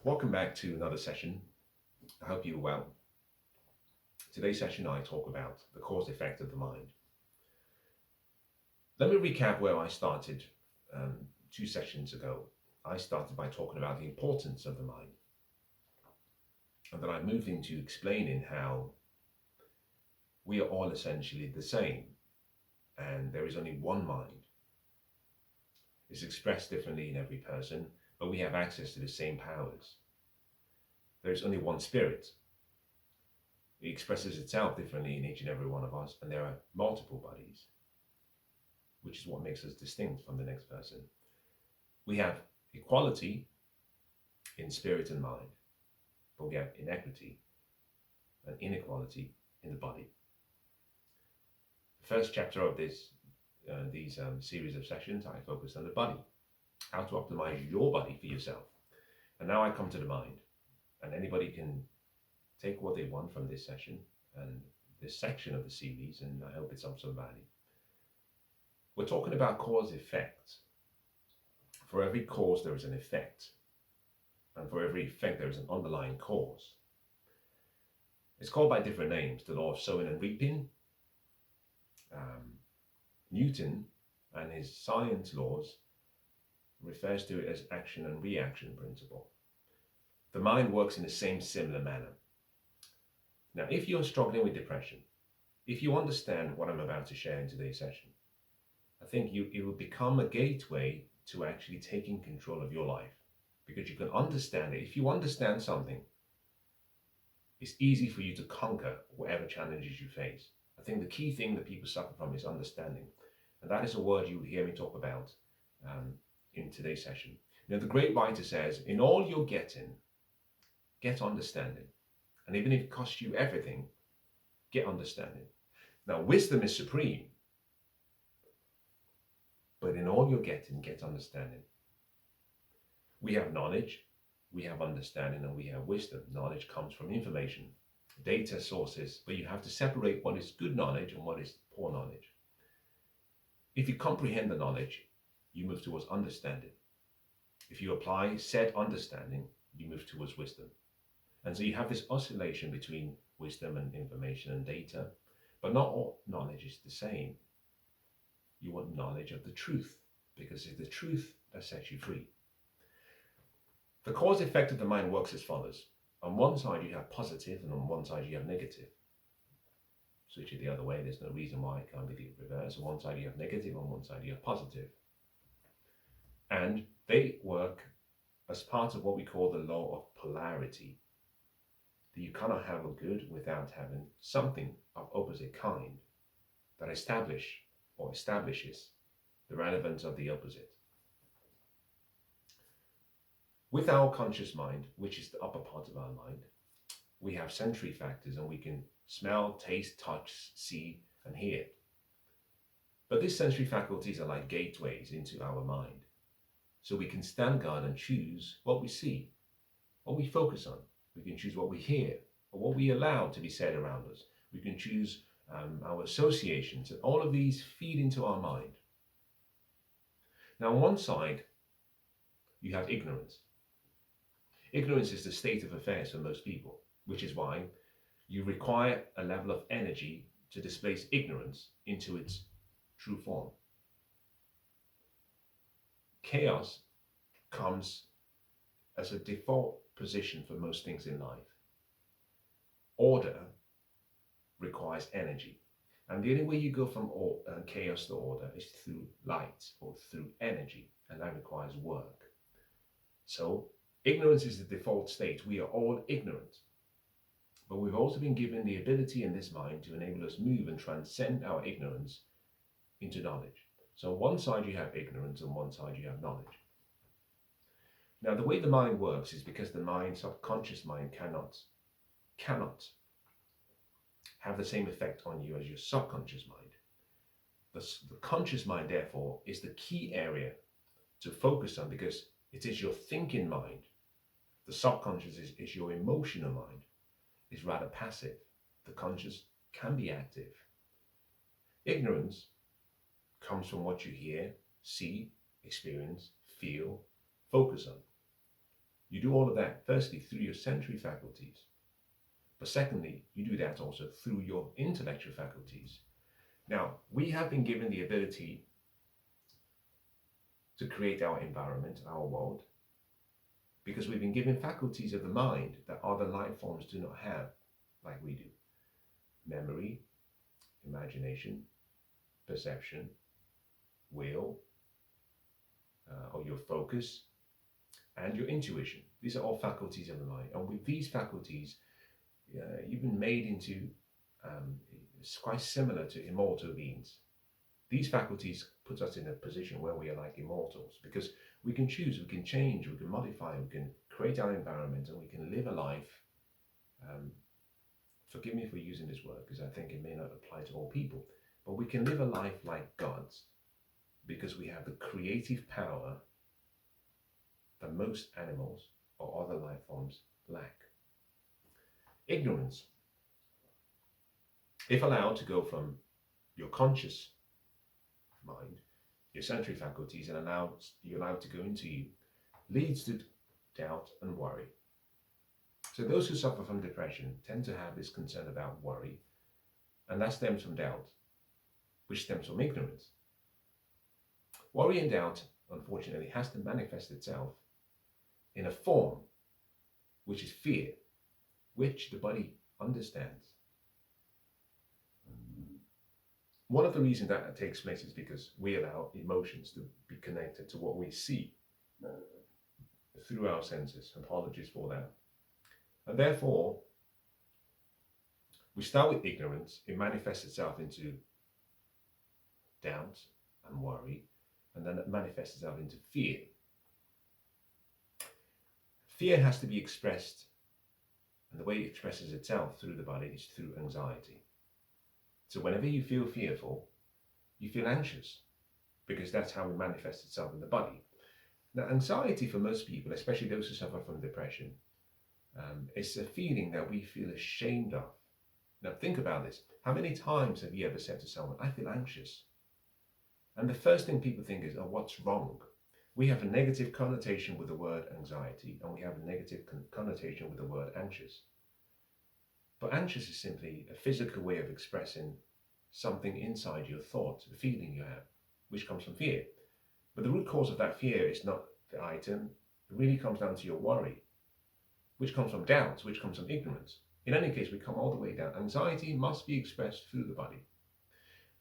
Welcome back to another session. I hope you're well. Today's session, I talk about the cause effect of the mind. Let me recap where I started um, two sessions ago. I started by talking about the importance of the mind, and then I moved into explaining how we are all essentially the same, and there is only one mind. It's expressed differently in every person, but we have access to the same powers. There is only one spirit. It expresses itself differently in each and every one of us, and there are multiple bodies, which is what makes us distinct from the next person. We have equality in spirit and mind, but we have inequity and inequality in the body. The first chapter of these series of sessions, I focused on the body, how to optimize your body for yourself. And now I come to the mind, and anybody can take what they want from this session and this section of the series, and I hope it's of some value. We're talking about cause effect. For every cause, there is an effect. And for every effect, there is an underlying cause. It's called by different names: the law of sowing and reaping, Newton and his science laws refers to it as action and reaction principle. The mind works in the same similar manner. Now, if you're struggling with depression, if you understand what I'm about to share in today's session, I think it will become a gateway to actually taking control of your life, because you can understand it. If you understand something, it's easy for you to conquer whatever challenges you face. I think the key thing that people suffer from is understanding. And that is a word you will hear me talk about in today's session. The great writer says, in all you're getting, get understanding. And even if it costs you everything, get understanding. Now, wisdom is supreme. But in all you're getting, get understanding. We have knowledge, we have understanding, and we have wisdom. Knowledge comes from information, data sources, but you have to separate what is good knowledge and what is poor knowledge. If you comprehend the knowledge, you move towards understanding. If you apply said understanding, you move towards wisdom. And so you have this oscillation between wisdom and information and data, but not all knowledge is the same. You want knowledge of the truth, because it's the truth that sets you free. The cause effect of the mind works as follows. On one side, you have positive, and on one side, you have negative. Switch it the other way, there's no reason why it can't be the reverse. On one side, you have negative, on one side, you have positive. And they work as part of what we call the law of polarity. That you cannot have a good without having something of opposite kind that establishes the relevance of the opposite. With our conscious mind, which is the upper part of our mind, we have sensory factors, and we can smell, taste, touch, see, and hear. But these sensory faculties are like gateways into our mind. So we can stand guard and choose what we see, what we focus on. We can choose what we hear, or what we allow to be said around us. We can choose our associations, and all of these feed into our mind. Now, on one side, you have ignorance. Ignorance is the state of affairs for most people, which is why you require a level of energy to displace ignorance into its true form. Chaos comes as a default position for most things in life. Order requires energy. And the only way you go from chaos to order is through light or through energy, and that requires work. So ignorance is the default state. We are all ignorant. But we've also been given the ability in this mind to enable us move and transcend our ignorance into knowledge. So on one side you have ignorance, and one side you have knowledge. Now, the way the mind works is because the subconscious mind cannot have the same effect on you as your subconscious mind. The conscious mind, therefore, is the key area to focus on, because it is your thinking mind. The subconscious is your emotional mind. It's rather passive. The conscious can be active. Ignorance comes from what you hear, see, experience, feel, focus on. You do all of that, firstly, through your sensory faculties. But secondly, you do that also through your intellectual faculties. Now, we have been given the ability to create our environment, our world, because we've been given faculties of the mind that other life forms do not have, like we do. Memory, imagination, perception, will, or your focus, and your intuition. These are all faculties of the mind. And with these faculties, you've been made into, it's quite similar to immortal beings. These faculties put us in a position where we are like immortals, because we can choose, we can change, we can modify, we can create our environment, and we can live a life. Forgive me for using this word, because I think it may not apply to all people, but we can live a life like gods, because we have the creative power that most animals or other life forms lack. Ignorance, if allowed to go from your conscious mind, your sensory faculties, and you're allowed to go into you, leads to doubt and worry. So those who suffer from depression tend to have this concern about worry, and that stems from doubt, which stems from ignorance. Worry and doubt, unfortunately, has to manifest itself in a form which is fear, which the body understands. One of the reasons that takes place is because we allow emotions to be connected to what we see through our senses. Apologies for that. And therefore, we start with ignorance. It manifests itself into doubt and worry, and then it manifests itself into fear. Fear has to be expressed, and the way it expresses itself through the body is through anxiety. So whenever you feel fearful, you feel anxious, because that's how it manifests itself in the body. Now, anxiety for most people, especially those who suffer from depression, it's a feeling that we feel ashamed of. Now think about this. How many times have you ever said to someone, I feel anxious? And the first thing people think is, oh, what's wrong? We have a negative connotation with the word anxiety, and we have a negative connotation with the word anxious. But anxious is simply a physical way of expressing something inside your thought, a feeling you have, which comes from fear. But the root cause of that fear is not the item. It really comes down to your worry, which comes from doubt, which comes from ignorance. In any case, we come all the way down. Anxiety must be expressed through the body.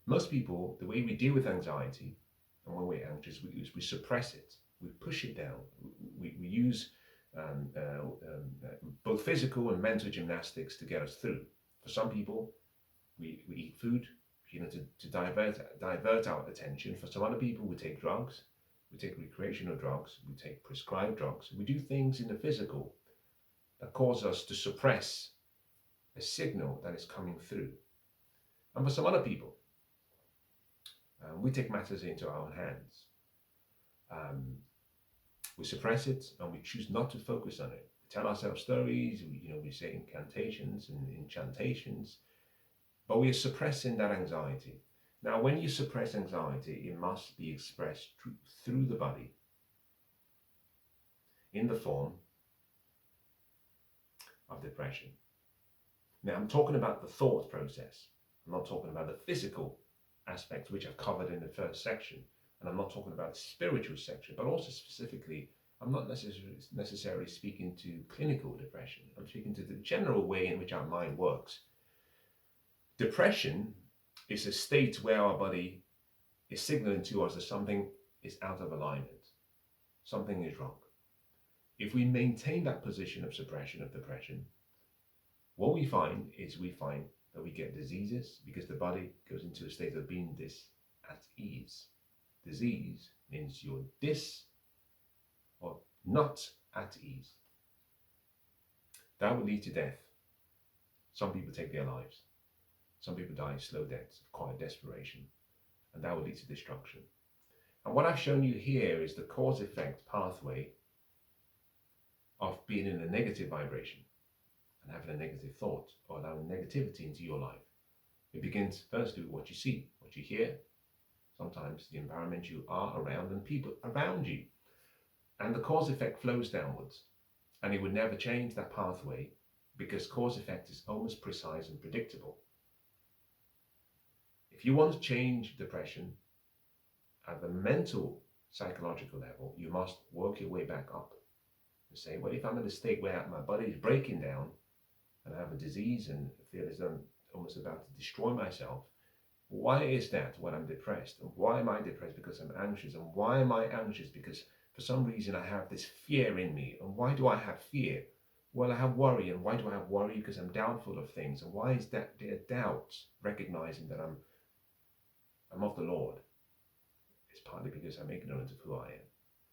Most people, the way we deal with anxiety, and when we're anxious, we suppress it, we push it down, we use both physical and mental gymnastics to get us through. For some people, we eat food, to divert our attention. For some other people, we take drugs, we take recreational drugs, we take prescribed drugs. We do things in the physical that cause us to suppress a signal that is coming through. And for some other people, we take matters into our own hands. We suppress it and we choose not to focus on it. We tell ourselves stories, we say incantations and inchantations, but we are suppressing that anxiety. Now, when you suppress anxiety, it must be expressed through the body in the form of depression. Now, I'm talking about the thought process. I'm not talking about the physical aspects, which I've covered in the first section. And I'm not talking about the spiritual section, but also specifically, I'm not necessarily speaking to clinical depression. I'm speaking to the general way in which our mind works. Depression is a state where our body is signaling to us that something is out of alignment. Something is wrong. If we maintain that position of suppression of depression, what we find that we get diseases because the body goes into a state of being at ease. Disease means you're or not at ease. That will lead to death. Some people take their lives. Some people die slow deaths, quiet desperation, and that will lead to destruction. And what I've shown you here is the cause-effect pathway of being in a negative vibration and having a negative thought or allowing negativity into your life. It begins firstly with what you see, what you hear, sometimes the environment you are around and people around you. And the cause effect flows downwards. And it would never change that pathway because cause effect is almost precise and predictable. If you want to change depression at the mental, psychological level, you must work your way back up and say, well, if I'm in a state where my body is breaking down and I have a disease and feel as though I'm almost about to destroy myself, why is that when I'm depressed? And why am I depressed? Because I'm anxious. And why am I anxious? Because for some reason I have this fear in me. And why do I have fear? Well, I have worry. And why do I have worry? Because I'm doubtful of things. And why is that there doubt? Recognizing that I'm of the Lord. It's partly because I'm ignorant of who I am.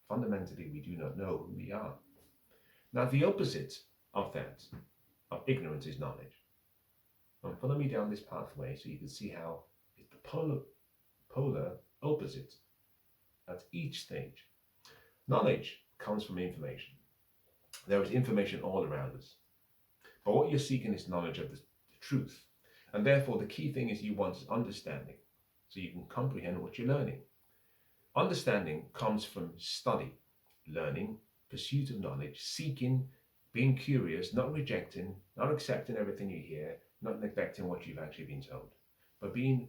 Fundamentally, we do not know who we are. Now, the opposite of that, of ignorance, is knowledge. And follow me down this pathway so you can see how it's the polar opposite at each stage. Knowledge comes from information. There is information all around us. But what you're seeking is knowledge of the truth. And therefore, the key thing is you want understanding so you can comprehend what you're learning. Understanding comes from study, learning, pursuit of knowledge, seeking, being curious, not rejecting, not accepting everything you hear, not neglecting what you've actually been told, but being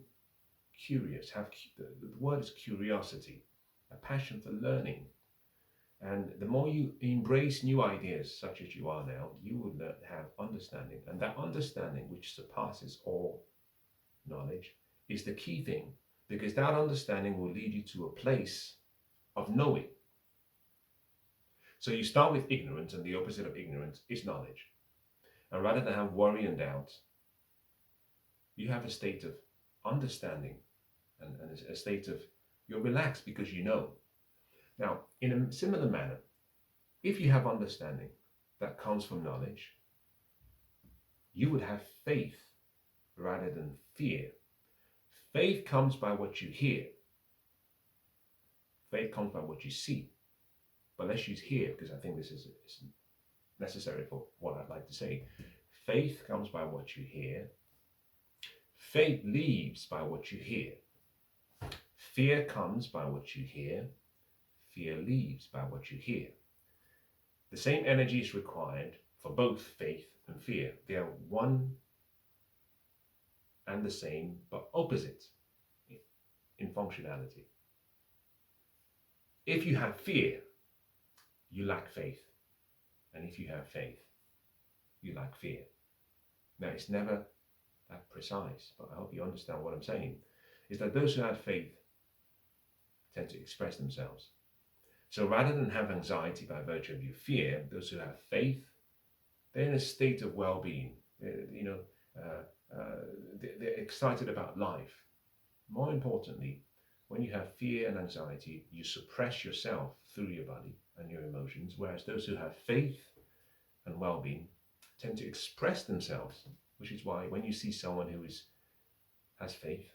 curious. The word is curiosity, a passion for learning. And the more you embrace new ideas, such as you are now, you will have understanding. And that understanding, which surpasses all knowledge, is the key thing, because that understanding will lead you to a place of knowing. So you start with ignorance, and the opposite of ignorance is knowledge. And rather than have worry and doubt, you have a state of understanding and a state of you're relaxed because you know. Now, in a similar manner, if you have understanding that comes from knowledge, you would have faith rather than fear. Faith comes by what you hear. Faith comes by what you see. But let's use hear, because I think this is necessary for what I'd like to say. Faith comes by what you hear. Faith leaves by what you hear. Fear comes by what you hear. Fear leaves by what you hear. The same energy is required for both faith and fear. They are one and the same, but opposite in functionality. If you have fear, you lack faith. And if you have faith, you lack fear. Now, it's never that precise, but I hope you understand what I'm saying, is that those who have faith tend to express themselves. So rather than have anxiety by virtue of your fear, those who have faith, they're in a state of well-being. They're excited about life. More importantly, when you have fear and anxiety, you suppress yourself through your body and your emotions, whereas those who have faith and well-being tend to express themselves, which is why when you see someone who has faith,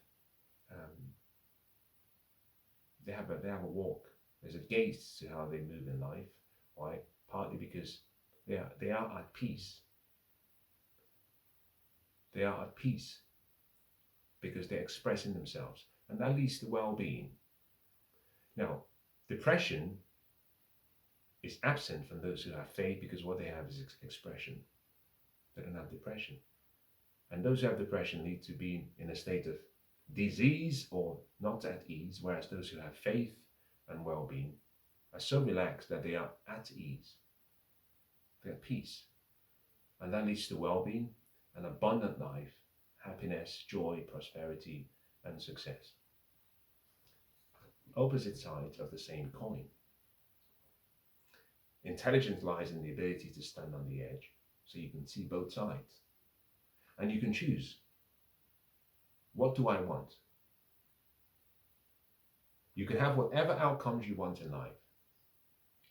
they have a walk. There's a gaze to how they move in life. Why? Partly because they are at peace. They are at peace because they're expressing themselves, and that leads to well-being. Now, depression is absent from those who have faith because what they have is expression. They don't have depression. And those who have depression need to be in a state of disease or not at ease, whereas those who have faith and well-being are so relaxed that they are at ease. They're at peace. And that leads to well-being, an abundant life, happiness, joy, prosperity, and success. Opposite sides of the same coin. Intelligence lies in the ability to stand on the edge so you can see both sides. And you can choose. What do I want? You can have whatever outcomes you want in life.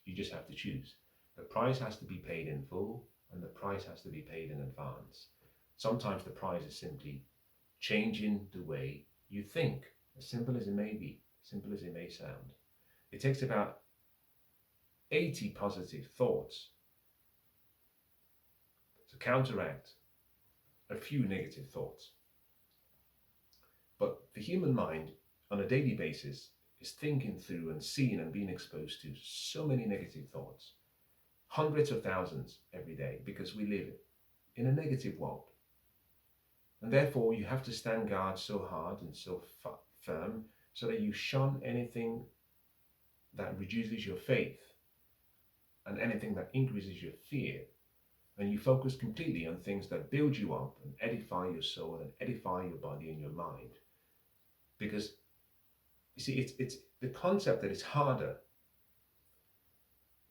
You just have to choose. The price has to be paid in full, and the price has to be paid in advance. Sometimes the price is simply changing the way you think, as simple as it may be, simple as it may sound. It takes about 80 positive thoughts to counteract a few negative thoughts. But the human mind, on a daily basis, is thinking through and seeing and being exposed to so many negative thoughts. hundreds of thousands every day because we live in a negative world. And therefore, you have to stand guard so hard and so firm so that you shun anything that reduces your faith and anything that increases your fear. And you focus completely on things that build you up and edify your soul and edify your body and your mind. Because, you see, it's the concept that it's harder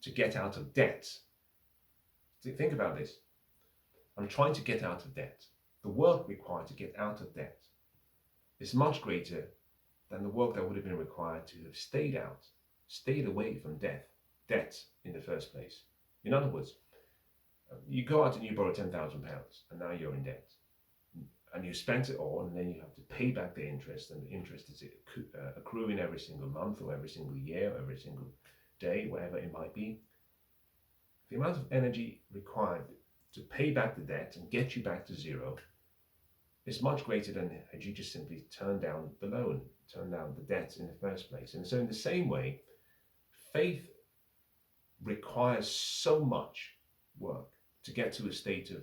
to get out of debt. Think about this. I'm trying to get out of debt. The work required to get out of debt is much greater than the work that would have been required to have stayed away from debt in the first place. In other words, you go out and you borrow £10,000 and now you're in debt. And you spent it all and then you have to pay back the interest, and the interest is accruing every single month or every single year or every single day, whatever it might be. The amount of energy required to pay back the debt and get you back to zero is much greater than had you just simply turned down the loan, turned down the debt in the first place. And so in the same way, faith requires so much work to get to a state of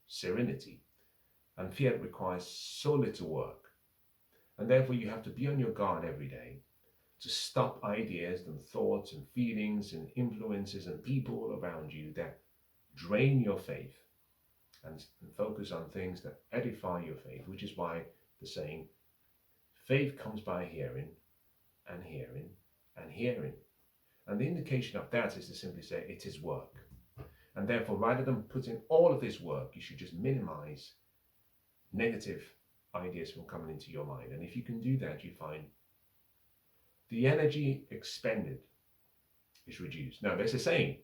serenity, and fear requires so little work. And therefore you have to be on your guard every day to stop ideas and thoughts and feelings and influences and people around you that drain your faith, and focus on things that edify your faith, which is why the saying, faith comes by hearing and hearing and hearing. And the indication of that is to simply say it is work. And therefore, rather than putting all of this work, you should just minimize negative ideas from coming into your mind. And if you can do that, you find the energy expended is reduced. Now, there's a saying,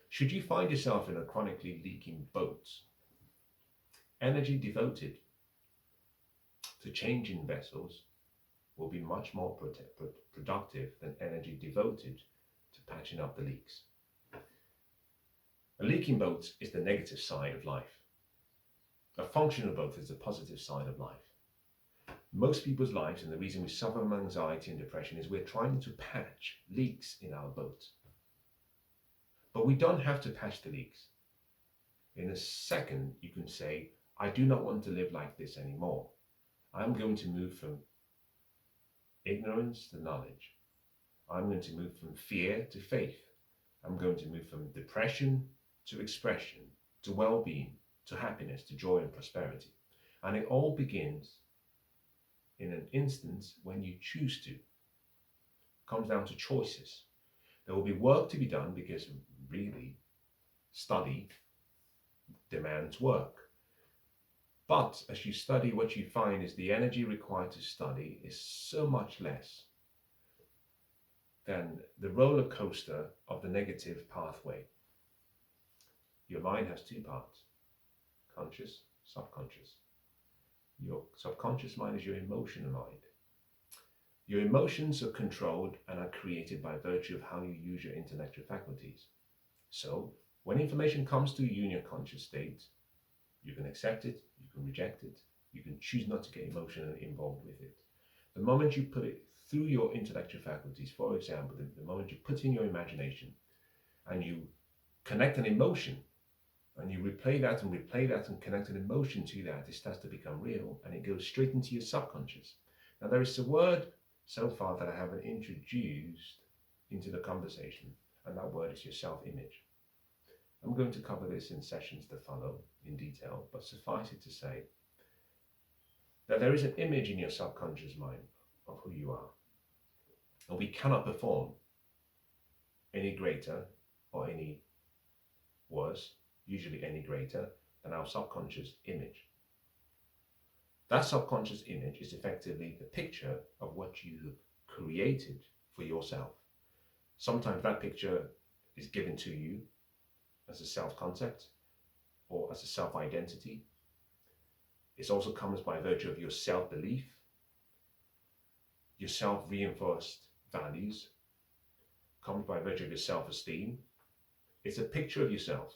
should you find yourself in a chronically leaking boat, energy devoted to changing vessels will be much more productive than energy devoted to patching up the leaks. A leaking boat is the negative side of life. A functional boat is the positive side of life. Most people's lives, and the reason we suffer from anxiety and depression, is we're trying to patch leaks in our boat. But we don't have to patch the leaks. In a second, you can say, I do not want to live like this anymore. I'm going to move from ignorance to knowledge. I'm going to move from fear to faith. I'm going to move from depression to expression, to well-being, to happiness, to joy and prosperity. And it all begins in an instance when you choose to. It comes down to choices. There will be work to be done because really study demands work. But as you study, what you find is the energy required to study is so much less than the roller coaster of the negative pathway. Your mind has two parts, conscious, subconscious. Your subconscious mind is your emotional mind. Your emotions are controlled and are created by virtue of how you use your intellectual faculties. So, when information comes to you in your conscious state, you can accept it, you can reject it, you can choose not to get emotionally involved with it. The moment you put it through your intellectual faculties, for example, the moment you put in your imagination and you connect an emotion, and you replay that and connect an emotion to that, it starts to become real and it goes straight into your subconscious. Now, there is a word so far that I haven't introduced into the conversation, and that word is your self-image. I'm going to cover this in sessions to follow in detail, but suffice it to say that there is an image in your subconscious mind of who you are. And we cannot perform any greater or any worse, usually any greater, than our subconscious image. That subconscious image is effectively the picture of what you have created for yourself. Sometimes that picture is given to you as a self-concept or as a self-identity. It also comes by virtue of your self-belief, your self-reinforced values, comes by virtue of your self-esteem. It's a picture of yourself.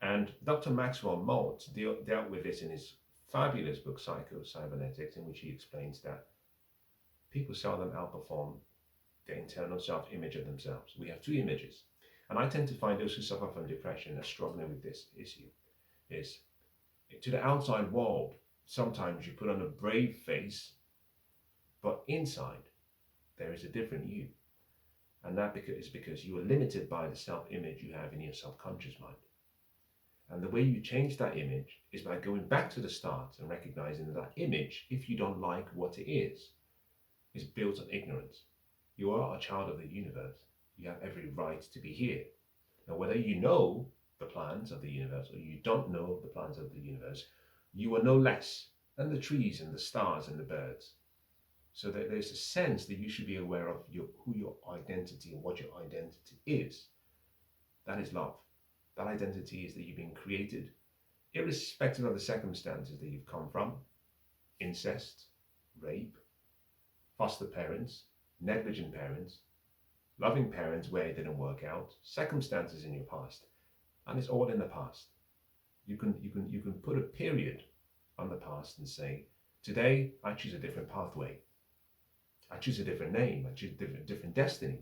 And Dr. Maxwell Maltz dealt with this in his fabulous book, Psycho-Cybernetics, in which he explains that people seldom outperform the internal self-image of themselves. We have two images. And I tend to find those who suffer from depression are struggling with this issue. Is to the outside world, sometimes you put on a brave face, but inside there is a different you. And that is because you are limited by the self-image you have in your subconscious mind. And the way you change that image is by going back to the start and recognizing that that image, if you don't like what it is built on ignorance. You are a child of the universe. You have every right to be here. Now, whether you know the plans of the universe or you don't know the plans of the universe, you are no less than the trees and the stars and the birds. So that there's a sense that you should be aware of who your identity and what your identity is. That is love. That identity is that you've been created, irrespective of the circumstances that you've come from: incest, rape, foster parents, negligent parents, loving parents where it didn't work out, circumstances in your past, and it's all in the past. You can put a period on the past and say, today I choose a different pathway. I choose a different name. I choose a different destiny.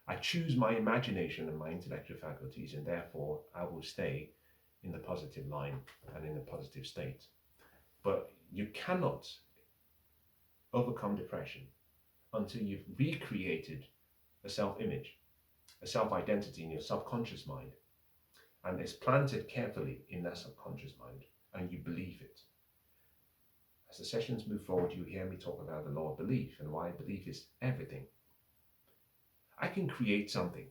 I choose my imagination and my intellectual faculties, and therefore I will stay in the positive line and in the positive state. But you cannot overcome depression until you've recreated a self-image, a self-identity in your subconscious mind, and it's planted carefully in that subconscious mind, and you believe it. As the sessions move forward, you hear me talk about the law of belief and why belief is everything. I can create something.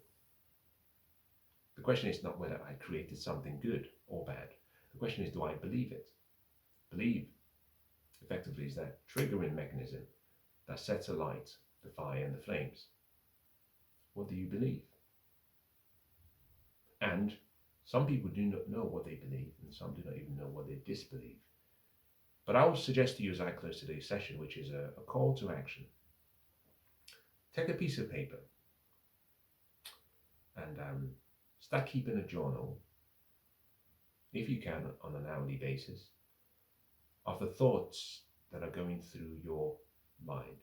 The question is not whether I created something good or bad. The question is, do I believe it? Believe, effectively, is that triggering mechanism that sets alight the fire and the flames. What do you believe? And some people do not know what they believe, and some do not even know what they disbelieve. But I will suggest to you as I close today's session, which is a call to action. Take a piece of paper and start keeping a journal, if you can, on an hourly basis, of the thoughts that are going through your mind.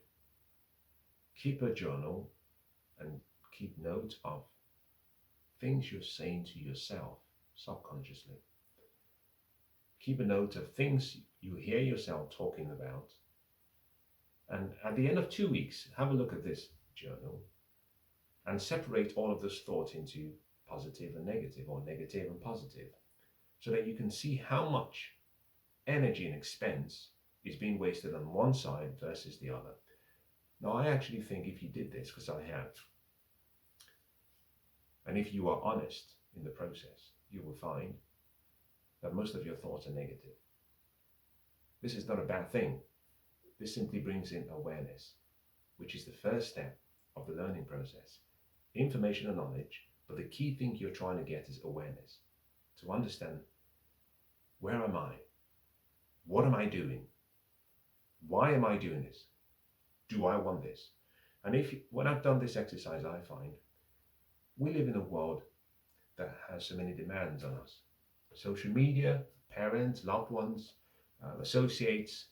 Keep a journal and keep note of things you're saying to yourself subconsciously. Keep a note of things you hear yourself talking about. And at the end of 2 weeks, have a look at this journal and separate all of those thoughts into positive and negative, or negative and positive, so that you can see how much energy and expense is being wasted on one side versus the other. Now, I actually think if you did this, because I have, and if you are honest in the process, you will find that most of your thoughts are negative. This is not a bad thing. This simply brings in awareness, which is the first step of the learning process. Information and knowledge, but the key thing you're trying to get is awareness. To understand, where am I? What am I doing? Why am I doing this? Do I want this? And when I've done this exercise, I find we live in a world that has so many demands on us. Social media, parents, loved ones, associates,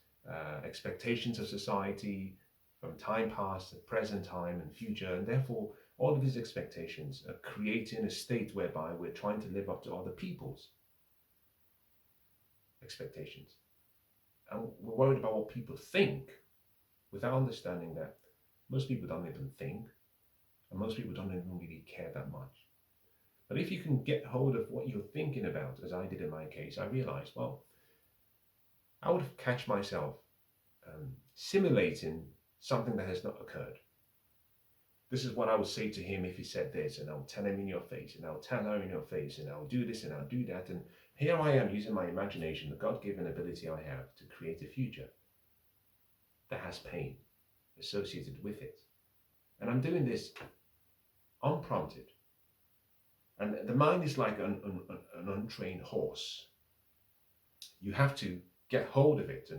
expectations of society from time past, present time and future, and therefore all of these expectations are creating a state whereby we're trying to live up to other people's expectations. And we're worried about what people think without understanding that most people don't even think, and most people don't even really care that much. But if you can get hold of what you're thinking about, as I did in my case, I realized, well, I would catch myself simulating something that has not occurred. This is what I would say to him if he said this, and I'll tell him in your face, and I'll tell her in your face, and I'll do this and I'll do that. And here I am using my imagination, the God-given ability I have to create a future that has pain associated with it. And I'm doing this unprompted. And the mind is like an untrained horse. You have to get hold of it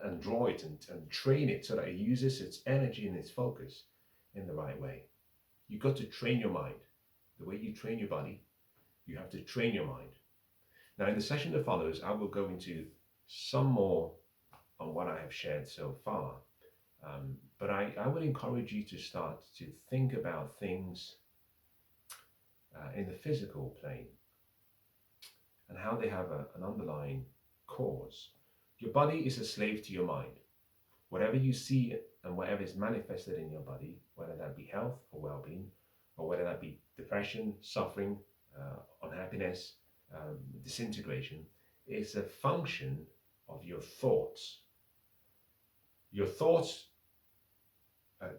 and draw it and train it so that it uses its energy and its focus in the right way. You've got to train your mind. The way you train your body, you have to train your mind. Now, in the session that follows, I will go into some more on what I have shared so far. But I would encourage you to start to think about things in the physical plane, and how they have an underlying cause. Your body is a slave to your mind. Whatever you see and whatever is manifested in your body, whether that be health or well-being, or whether that be depression, suffering, unhappiness, disintegration, is a function of your thoughts. Your thoughts are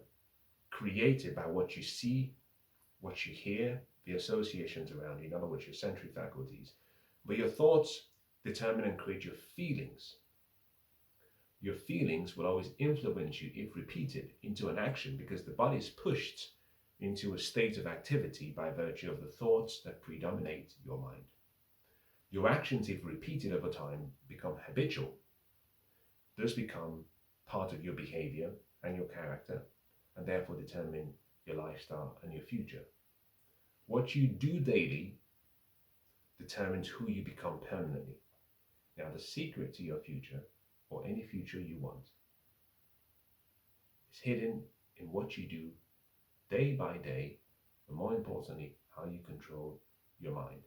created by what you see, what you hear, the associations around you, in other words, your sensory faculties. But your thoughts determine and create your feelings. Your feelings will always influence you, if repeated, into an action, because the body is pushed into a state of activity by virtue of the thoughts that predominate your mind. Your actions, if repeated over time, become habitual. Those become part of your behavior and your character, and therefore determine your lifestyle and your future. What you do daily determines who you become permanently. Now, the secret to your future, or any future you want, is hidden in what you do day by day, and more importantly, how you control your mind.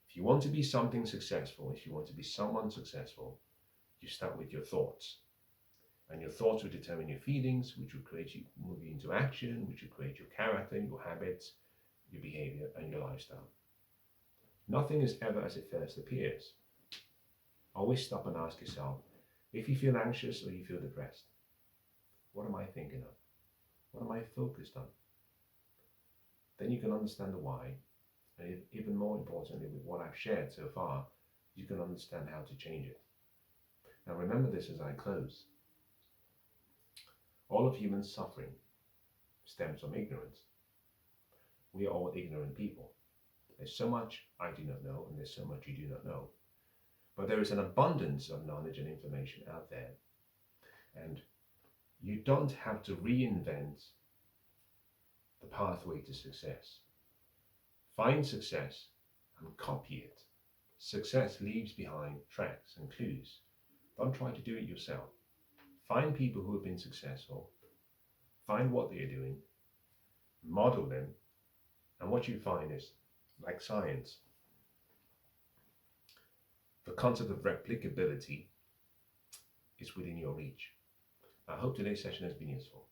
If you want to be something successful, if you want to be someone successful, you start with your thoughts. And your thoughts will determine your feelings, which will create you, move you into action, which will create your character, your habits, your behavior, and your lifestyle. Nothing is ever as it first appears. Always stop and ask yourself, if you feel anxious or you feel depressed, what am I thinking of? What am I focused on? Then you can understand the why, and even more importantly, with what I've shared so far, you can understand how to change it. Now remember this as I close. All of human suffering stems from ignorance. We are all ignorant people. There's so much I do not know, and there's so much you do not know. But there is an abundance of knowledge and information out there. And you don't have to reinvent the pathway to success. Find success and copy it. Success leaves behind tracks and clues. Don't try to do it yourself. Find people who have been successful. Find what they are doing. Model them. And what you find is, like science, the concept of replicability is within your reach. I hope today's session has been useful.